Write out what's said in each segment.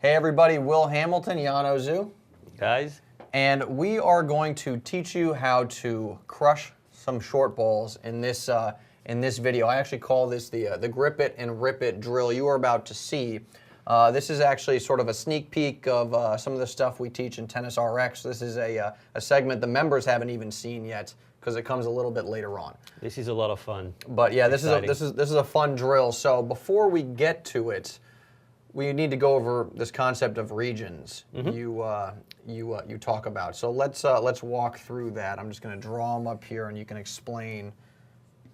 Hey everybody, Will Hamilton, Jan Ozu. Guys. And we are going to teach you how to crush some short balls in this video. I actually call this the grip it and rip it drill you are about to see. This is actually sort of a sneak peek of some of the stuff we teach in Tennis RX. This is a segment the members haven't even seen yet because it comes a little bit later on. This is a lot of fun. But yeah, this is a fun drill. So before we get to it, we need to go over this concept of regions you talk about. So let's walk through that. I'm just going to draw them up here, and you can explain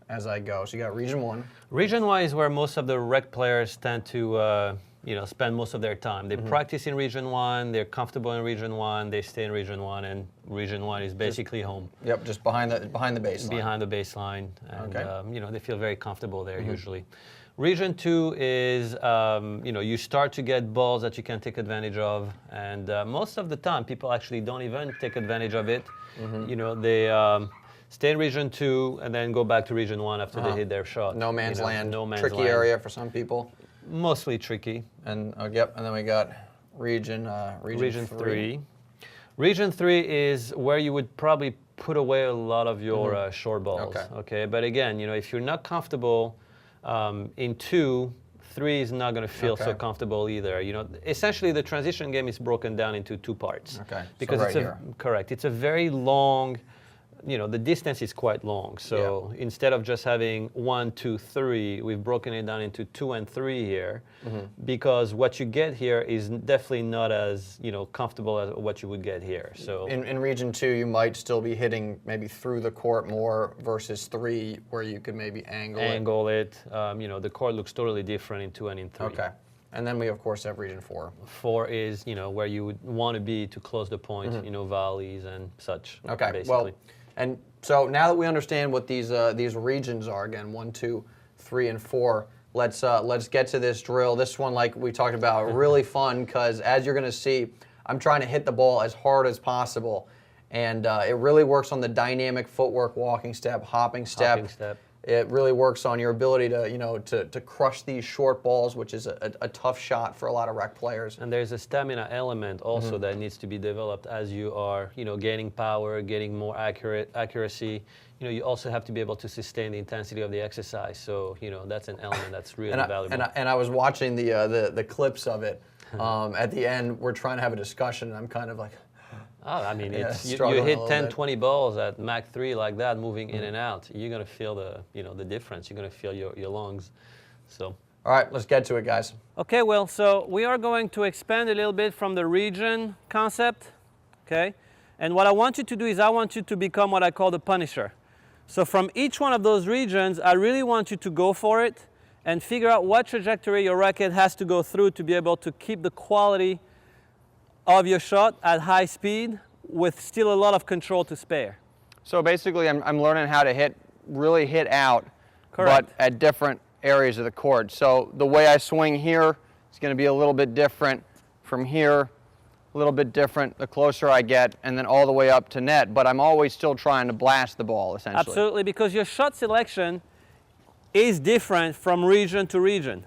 as I go. So you got region 1. Region 1 is where most of the rec players tend to spend most of their time. They practice in region 1. They're comfortable in region 1. They stay in region 1, and region 1 is basically home. Yep, just behind the baseline. Behind the baseline, and okay. they feel very comfortable there usually. Region 2 is, you start to get balls that you can take advantage of, and most of the time people actually don't even take advantage of it. They stay in region 2 and then go back to region 1 after they hit their shot. No man's land, tricky land. area for some people. Mostly tricky. And yep, and then we got region 3. Region 3 is where you would probably put away a lot of your short balls. Okay, but again, if you're not comfortable in 2, 3 is not going to feel so comfortable either. Essentially the transition game is broken down into 2 parts. Okay. Because it's a very long, the distance is quite long. So instead of just having 1, 2, 3, we've broken it down into 2 and 3 here, because what you get here is definitely not as comfortable as what you would get here. So in region 2, you might still be hitting maybe through the court more versus 3, where you could maybe angle it. The court looks totally different in 2 and in 3. Okay. And then we, of course, have region 4. 4 is, where you would want to be to close the point, volleys and such, basically. Well, and so now that we understand what these regions are, again, 1, 2, 3, and 4, let's get to this drill. This one, like we talked about, really fun because, as you're going to see, I'm trying to hit the ball as hard as possible. And it really works on the dynamic footwork, walking step, hopping step. It really works on your ability to to crush these short balls, which is a tough shot for a lot of rec players. And there's a stamina element also that needs to be developed as you are, gaining power, getting more accuracy. You also have to be able to sustain the intensity of the exercise. So, that's an element that's really valuable. And I was watching the clips of it. At the end, we're trying to have a discussion, and I'm kind of like, oh, I mean, you hit 10, 20 balls at Mach 3 like that, moving in and out. You're going to feel the difference. You're going to feel your lungs. So. All right, let's get to it, guys. Okay, well, so we are going to expand a little bit from the region concept, okay? And what I want you to do is I want you to become what I call the punisher. So from each one of those regions, I really want you to go for it and figure out what trajectory your racket has to go through to be able to keep the quality of your shot at high speed with still a lot of control to spare. So basically I'm learning how to really hit out, Correct. But at different areas of the court. So the way I swing here is going to be a little bit different from here, a little bit different the closer I get, and then all the way up to net. But I'm always still trying to blast the ball, essentially. Absolutely, because your shot selection is different from region to region.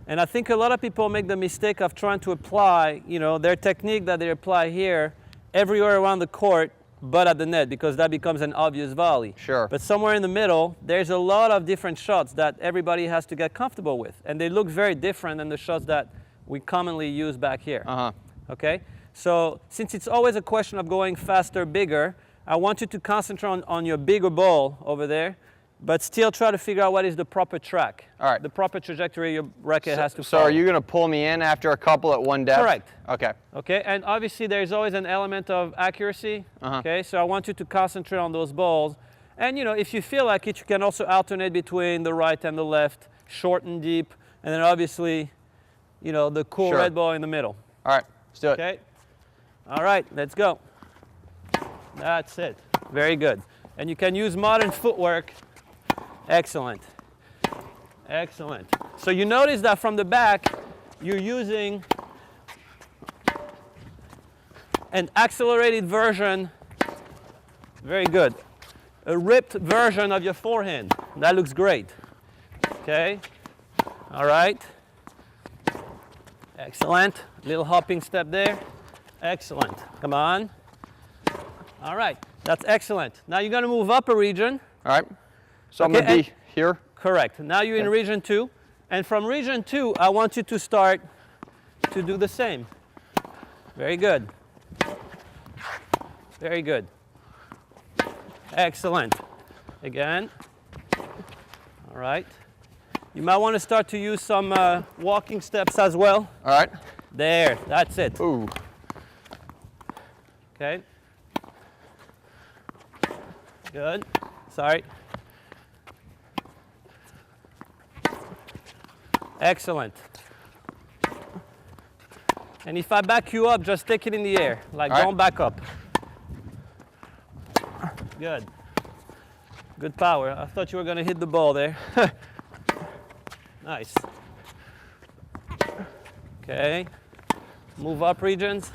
And I think a lot of people make the mistake of trying to apply, their technique that they apply here everywhere around the court, but at the net, because that becomes an obvious volley. Sure. But somewhere in the middle, there's a lot of different shots that everybody has to get comfortable with. And they look very different than the shots that we commonly use back here. Okay? So since it's always a question of going faster, bigger, I want you to concentrate on your bigger ball over there, but still try to figure out what is the proper track. All right. The proper trajectory your racket has to follow. follow. So are you going to pull me in after a couple at one depth? Correct. Okay. Okay, and obviously there's always an element of accuracy. Okay, so I want you to concentrate on those balls. And if you feel like it, you can also alternate between the right and the left, short and deep, and then obviously, the cool red ball in the middle. All right, let's do it. Okay. All right, let's go. That's it. Very good. And you can use modern footwork. Excellent. Excellent. So you notice that from the back, you're using an accelerated version. Very good. A ripped version of your forehand. That looks great. Okay. All right. Excellent. Little hopping step there. Excellent. Come on. All right. That's excellent. Now you're going to move up a region. All right. So I'm Okay, going to be here. Correct. Now you're in region 2. And from region 2, I want you to start to do the same. Very good. Very good. Excellent. Again. All right. You might want to start to use some walking steps as well. All right. There. That's it. Ooh. Okay. Good. Sorry. Excellent. And if I back you up, just take it in the air. Like, All right. don't back up. Good. Good power. I thought you were going to hit the ball there. Nice. Okay. Move up regions.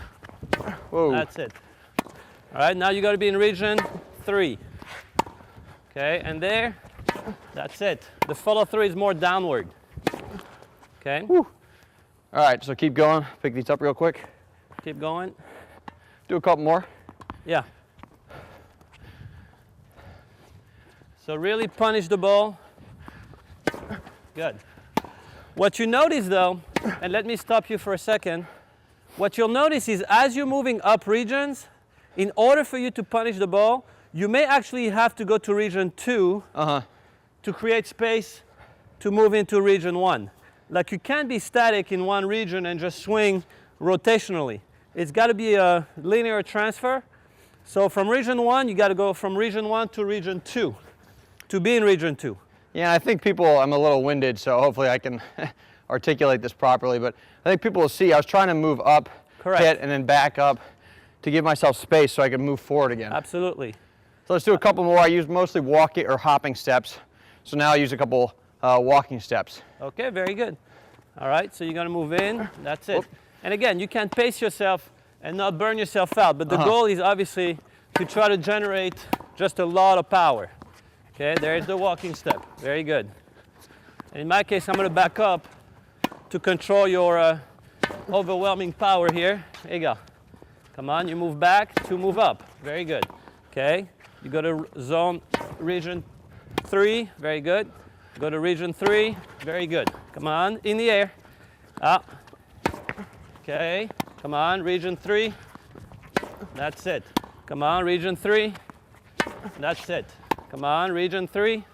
Whoa. That's it. All right, now you got to be in region 3. Okay, and there, that's it. The follow through is more downward. Okay, Whew. All right, so keep going. Pick these up real quick. keep going. Do a couple more. Yeah. So really punish the ball. Good. What you notice though, and let me stop you for a second, what you'll notice is as you're moving up regions, in order for you to punish the ball, you may actually have to go to region 2 to create space to move into region 1. Like you can't be static in one region and just swing rotationally. It's got to be a linear transfer. So from region 1, you got to go from region 1 to region 2 to be in region 2. Yeah, I think people, I'm a little winded, so hopefully I can articulate this properly, but I think people will see I was trying to move up, Correct. hit, and then back up to give myself space so I can move forward again. Absolutely. So let's do a couple more. I use mostly walking or hopping steps, so now I use a couple walking steps. Okay, very good. All right, so you're going to move in. That's it. Whoop. And again, you can pace yourself and not burn yourself out, but the goal is obviously to try to generate just a lot of power. Okay, there's the walking step. Very good. And in my case, I'm going to back up to control your overwhelming power here. There you go. Come on, you move back to move up. Very good. Okay, you go to zone region 3. Very good. Go to region 3. Very good. Come on, in the air. Up. Okay, come on, region 3. That's it. Come on, region 3. That's it. Come on, region 3.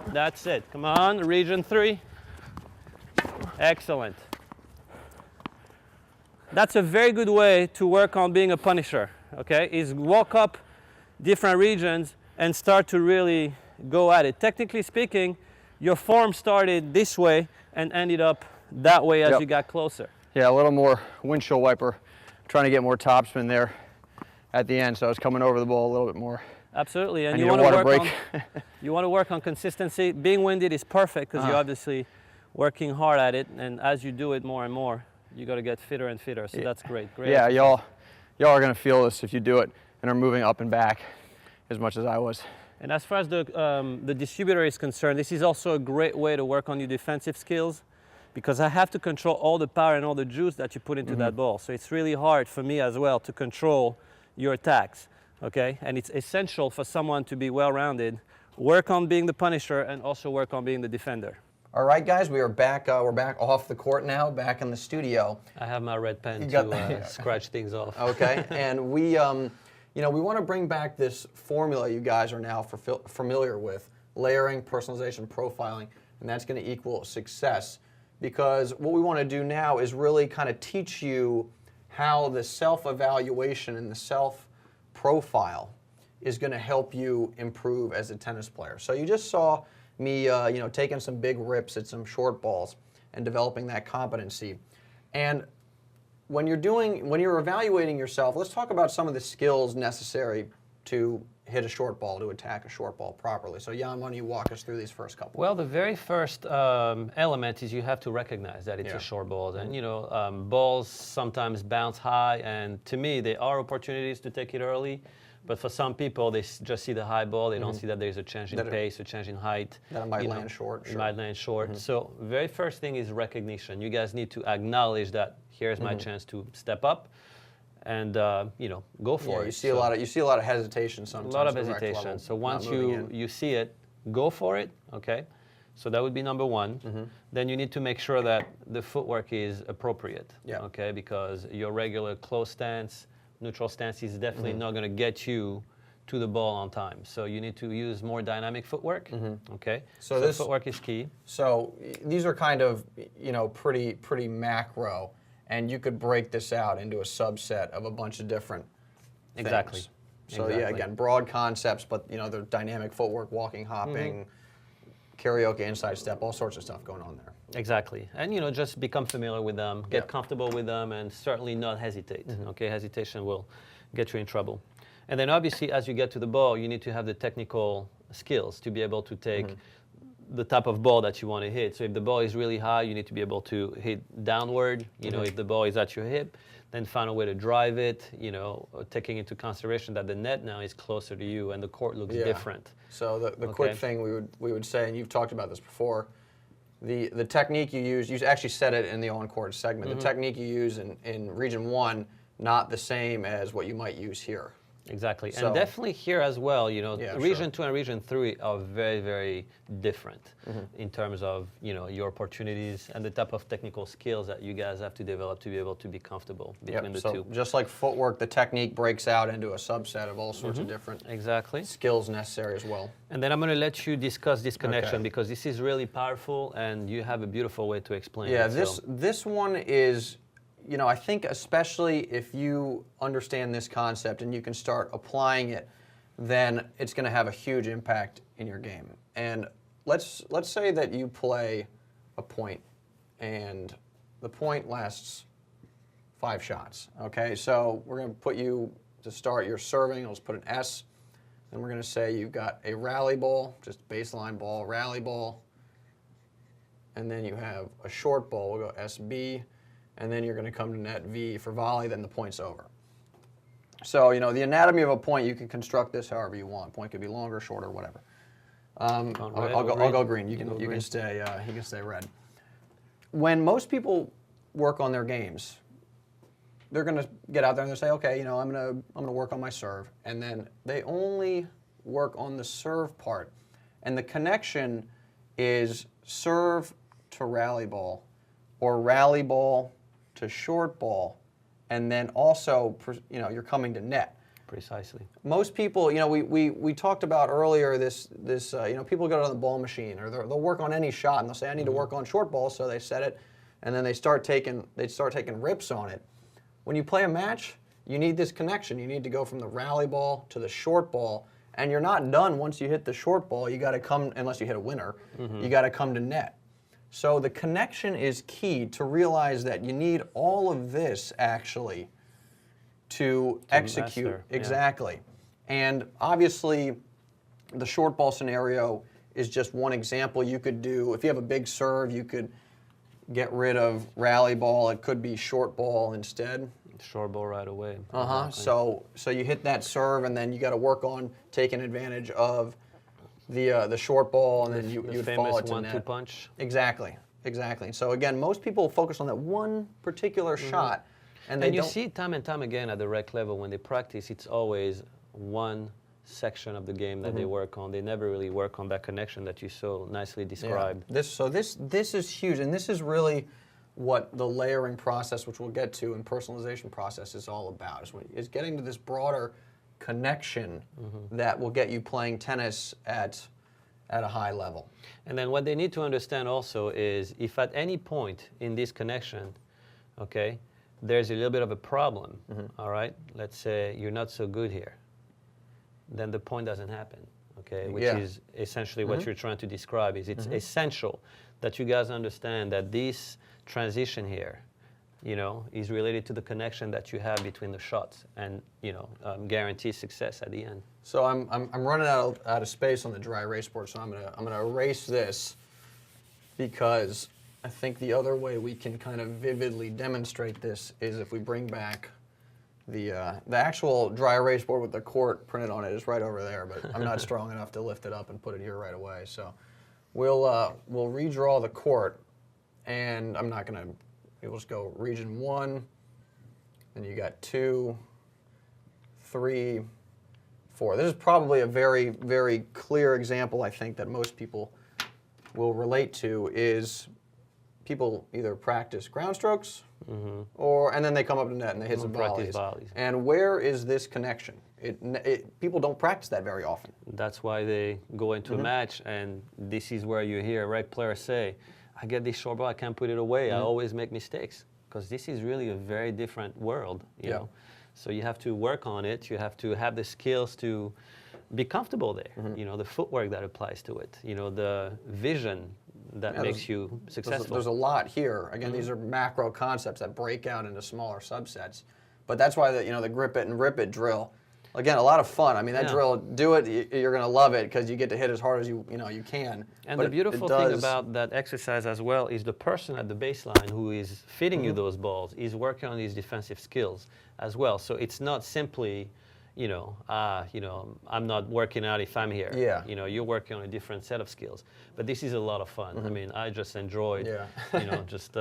That's it. Come on, region 3. Excellent. That's a very good way to work on being a punisher, okay? Is walk up different regions and start to really go at it. Technically speaking, your form started this way and ended up that way as Yep. you got closer. Yeah, a little more windshield wiper, trying to get more topspin there at the end, so I was coming over the ball a little bit more. Absolutely, and I you need a want to water work break. on you want to work on consistency. Being winded is perfect because you're obviously working hard at it, and as you do it more and more, you got to get fitter and fitter. So that's great. Great. Yeah, y'all are gonna feel this if you do it and are moving up and back as much as I was. And as far as the distributor is concerned, this is also a great way to work on your defensive skills because I have to control all the power and all the juice that you put into that ball. So it's really hard for me as well to control your attacks, okay? And it's essential for someone to be well-rounded, work on being the punisher and also work on being the defender. All right, guys, we are back. We're back off the court now, back in the studio. I have my red pen got to that. scratch things off. Okay, and we, we want to bring back this formula you guys are now familiar with, layering, personalization, profiling, and that's going to equal success. Because what we want to do now is really kind of teach you how the self-evaluation and the self-profile is going to help you improve as a tennis player. So you just saw me, taking some big rips at some short balls and developing that competency. And when you're evaluating yourself, let's talk about some of the skills necessary to hit a short ball, to attack a short ball properly. So Jan, why don't you walk us through these first couple? Well, the very first element is you have to recognize that it's Yeah. a short ball. And balls sometimes bounce high, and to me, there are opportunities to take it early, But for some people, they just see the high ball. They don't see that there's a change in That it- pace, a change in height. That it might you know, land short, It sure. might land short. So very first thing is recognition. You guys need to acknowledge that here's my chance to step up, and go for Yeah, it. you see a lot of hesitation A sometimes. lot of at the rec hesitation. level, So not once moving you in. you see it, go for it. Okay. So that would be number one. Then you need to make sure that the footwork is appropriate. Yeah. Okay, because your regular close stance, neutral stance is definitely not going to get you to the ball on time. So you need to use more dynamic footwork. Okay. So this- footwork is key. So these are kind of pretty macro, and you could break this out into a subset of a bunch of different things. Exactly. So yeah, Exactly. again, broad concepts, but the dynamic footwork, walking, hopping, karaoke, inside step, all sorts of stuff going on there. Exactly. And just become familiar with them, get Yeah. comfortable with them, and certainly not hesitate. Okay, hesitation will get you in trouble. And then obviously as you get to the ball, you need to have the technical skills to be able to take the type of ball that you want to hit. So if the ball is really high, you need to be able to hit downward. If the ball is at your hip, then find a way to drive it, taking into consideration that the net now is closer to you and the court looks Yeah. different. So the quick Okay. thing we would say, and you've talked about this before, the technique you use actually said it in the on-court segment. The technique you use in Region 1, not the same as what you might use here. Exactly. So- And definitely here as well, Yeah, Region sure. 2 and Region 3 are very, very different in terms of, your opportunities and the type of technical skills that you guys have to develop to be able to be comfortable between the so two. just like footwork, the technique breaks out into a subset of all sorts of different Exactly. skills necessary as well. And then I'm going to let you discuss this connection Okay. because this is really powerful and you have a beautiful way to explain Yeah, it. this one is, I think especially if you understand this concept and you can start applying it, then it's going to have a huge impact in your game. And let's say that you play a point, and the point lasts 5 shots. Okay, so we're going to put you to start your serving. I'll just put an S. Then we're going to say you've got a rally ball, just baseline ball, rally ball. And then you have a short ball, we'll go SB, and then you're going to come to net V for volley, then the point's over. So, the anatomy of a point, you can construct this however you want. Point could be longer, shorter, whatever. I'll go green. You can stay red. When most people work on their games, they're going to get out there and they say, okay, I'm going to work on my serve, and then they only work on the serve part, and the connection is serve to rally ball, or rally ball to short ball, and then also, you're coming to net. Precisely. Most people, we talked about earlier this people go to the ball machine or they'll work on any shot and they'll say I need to work on short ball, so they set it, and then they start taking rips on it. When you play a match, you need this connection. You need to go from the rally ball to the short ball, and you're not done once you hit the short ball. You got to come, unless you hit a winner, you got to come to net. So the connection is key to realize that you need all of this actually to execute. master, yeah. Exactly. And obviously, the short ball scenario is just one example. You could do, if you have a big serve, you could get rid of rally ball. It could be short ball instead. Short ball right away. Exactly. So you hit that serve, and then you got to work on taking advantage of the short ball, and then you The would famous fall it to 1-2 net. punch. Exactly. So again, most people focus on that one particular shot, and they And you don't. see it time and time again at the rec level when they practice, it's always one section of the game that they work on. They never really work on that connection that you so nicely described. This is huge, and this is really what the layering process, which we'll get to, and personalization process is all about. Is getting to this broader connection that will get you playing tennis at a high level. And then what they need to understand also is if at any point in this connection, okay, there's a little bit of a problem, all right? Let's say you're not so good here, then the point doesn't happen, okay? Which Yeah. is essentially what you're trying to describe is it's essential that you guys understand that this transition here, is related to the connection that you have between the shots and, guarantee success at the end. So I'm running out of space on the dry erase board, so I'm gonna erase this, because I think the other way we can kind of vividly demonstrate this is if we bring back The actual dry erase board with the court printed on it is right over there, but I'm not strong enough to lift it up and put it here right away. So we'll redraw the court, and I'm not gonna. We'll just go region 1, and you got 2, 3, 4. This is probably a very, very clear example, I think, that most people will relate to. Is people either practice ground strokes, and then they come up to net and they hit some Practice volleys. volleys. And where is this connection? People don't practice that very often. That's why they go into a match, and this is where you hear rec players say, I get this short ball, I can't put it away, I always make mistakes. Because this is really a very different world, you know. So you have to work on it, you have to have the skills to be comfortable there, you know, the footwork that applies to it, you know, the vision that makes you successful. There's a lot here. Again, these are macro concepts that break out into smaller subsets. But that's why the grip it and rip it drill. Again, a lot of fun. I mean, that drill, do it, you're going to love it because you get to hit as hard as you can. And but the beautiful thing about that exercise as well is the person at the baseline who is feeding you those balls is working on these defensive skills as well. So it's not simply, I'm not working out if I'm here. Yeah. You know, you're working on a different set of skills. But this is a lot of fun. I mean, I just enjoyed, just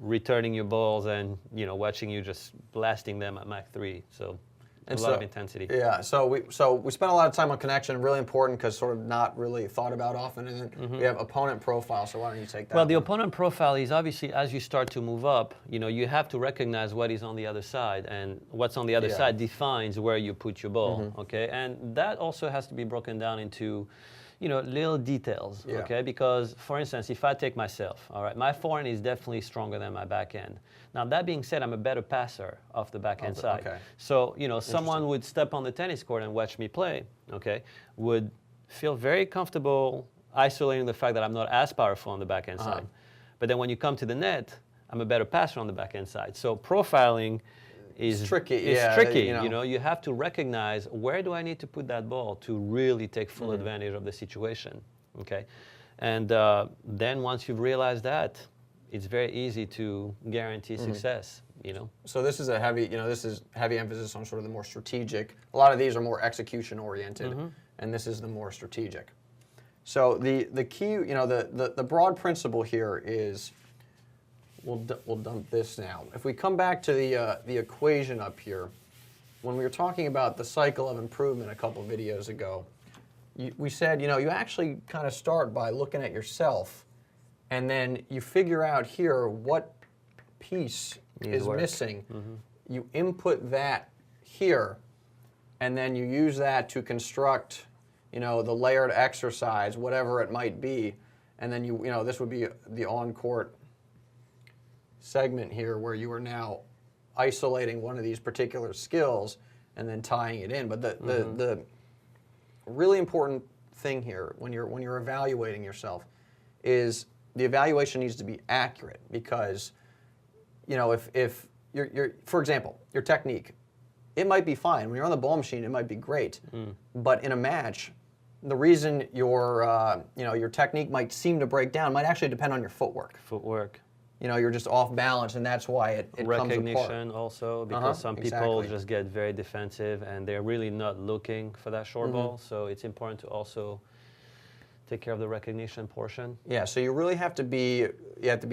returning your balls and, watching you just blasting them at Mach 3. So a lot of intensity. Yeah, so we spent a lot of time on connection, really important because sort of not really thought about often. And then we have opponent profile, so why don't you take that? Well, the opponent profile is obviously as you start to move up, you have to recognize what is on the other side, and what's on the other side defines where you put your ball, okay? And that also has to be broken down into, little details, okay? Because, for instance, if I take myself, all right, my forehand is definitely stronger than my backhand. Now, that being said, I'm a better passer off the backhand side. Okay. So, someone would step on the tennis court and watch me play, okay, would feel very comfortable isolating the fact that I'm not as powerful on the backhand side. But then when you come to the net, I'm a better passer on the backhand side. So profiling is tricky. It's tricky. You have to recognize where do I need to put that ball to really take full advantage of the situation, okay? And then once you've realized that, it's very easy to guarantee success, So this is this is heavy emphasis on sort of the more strategic. A lot of these are more execution oriented, and this is the more strategic. So the key, the broad principle here is, we'll dump this now. If we come back to the equation up here, when we were talking about the cycle of improvement a couple videos ago, we said, you actually kind of start by looking at yourself, and then you figure out here what piece is missing. You input that here, and then you use that to construct, the layered exercise, whatever it might be, and then this would be the on-court segment here where you are now isolating one of these particular skills and then tying it in. But the really important thing here when you're evaluating yourself is the evaluation needs to be accurate, because if you're for example, your technique, it might be fine. When you're on the ball machine, it might be great. But in a match, the reason your technique might seem to break down might actually depend on your footwork. You're just off balance, and that's why it comes apart. Recognition also, because some people just get very defensive and they're really not looking for that short ball. So it's important to also take care of the recognition portion. Yeah, so you really have to be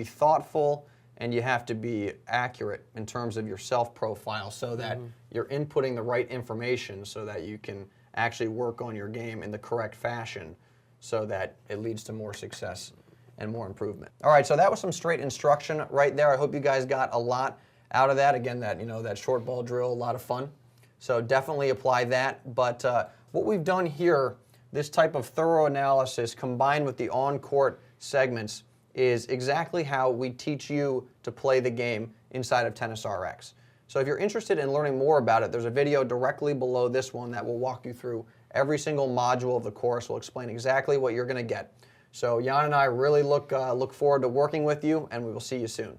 thoughtful, and you have to be accurate in terms of your self-profile, so that you're inputting the right information so that you can actually work on your game in the correct fashion so that it leads to more success and more improvement. All right, so that was some straight instruction right there. I hope you guys got a lot out of that. Again, that short ball drill, a lot of fun. So definitely apply that. But what we've done here, this type of thorough analysis combined with the on-court segments, is exactly how we teach you to play the game inside of TennisRx. So if you're interested in learning more about it, there's a video directly below this one that will walk you through every single module of the course. We'll explain exactly what you're going to get. So Jan and I really look forward to working with you, and we will see you soon.